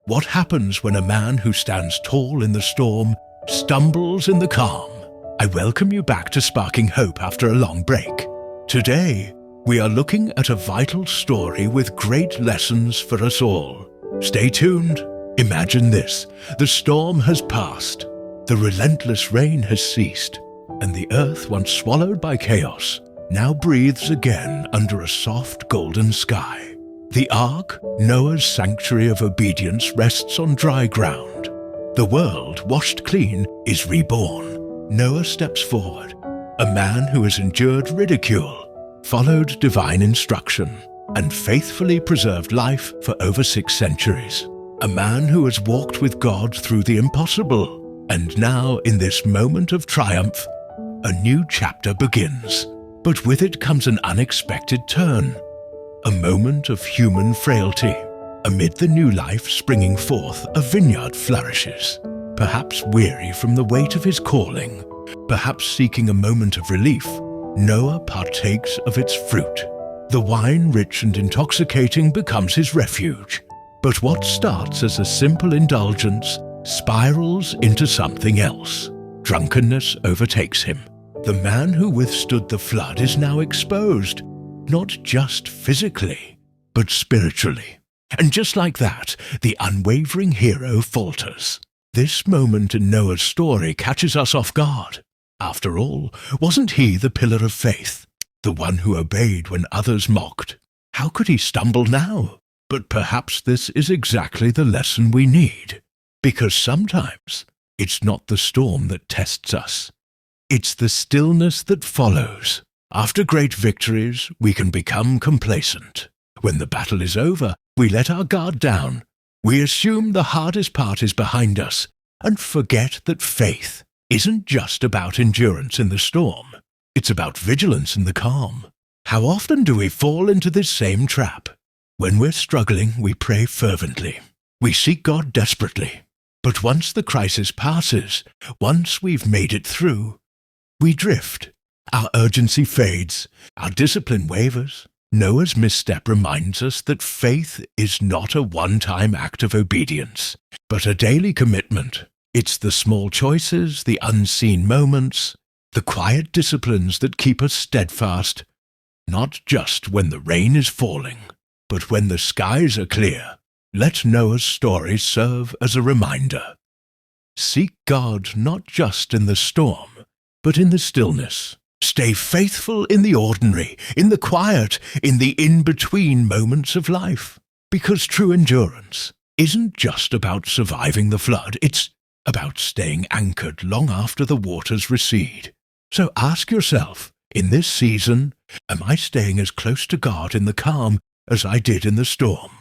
What happens when a man who stands tall in the storm stumbles in the calm? I welcome you back to Sparking Hope after a long break. Today, we are looking at a vital story with great lessons for us all. Stay tuned. Imagine this. The storm has passed. The relentless rain has ceased. And the earth, once swallowed by chaos, now breathes again under a soft golden sky. The ark, Noah's sanctuary of obedience, rests on dry ground. The world, washed clean, is reborn. Noah steps forward, a man who has endured ridicule, followed divine instruction, and faithfully preserved life for over 6 centuries. A man who has walked with God through the impossible, and now, in this moment of triumph, a new chapter begins. But with it comes an unexpected turn. A moment of human frailty. Amid the new life springing forth, a vineyard flourishes. Perhaps weary from the weight of his calling, perhaps seeking a moment of relief, Noah partakes of its fruit. The wine, rich and intoxicating, becomes his refuge. But what starts as a simple indulgence spirals into something else. Drunkenness overtakes him. The man who withstood the flood is now exposed, not just physically, but spiritually. And just like that, the unwavering hero falters. This moment in Noah's story catches us off guard. After all, wasn't he the pillar of faith, the one who obeyed when others mocked? How could he stumble now? But perhaps this is exactly the lesson we need. Because sometimes it's not the storm that tests us. It's the stillness that follows. After great victories, we can become complacent. When the battle is over, we let our guard down. We assume the hardest part is behind us and forget that faith isn't just about endurance in the storm. It's about vigilance in the calm. How often do we fall into this same trap? When we're struggling, we pray fervently. We seek God desperately. But once the crisis passes, once we've made it through, we drift. Our urgency fades. Our discipline wavers. Noah's misstep reminds us that faith is not a one-time act of obedience, but a daily commitment. It's the small choices, the unseen moments, the quiet disciplines that keep us steadfast, not just when the rain is falling, but when the skies are clear. Let Noah's story serve as a reminder. Seek God not just in the storm, but in the stillness. Stay faithful in the ordinary, in the quiet, in the in-between moments of life. Because true endurance isn't just about surviving the flood, it's about staying anchored long after the waters recede. So ask yourself, in this season, am I staying as close to God in the calm as I did in the storm?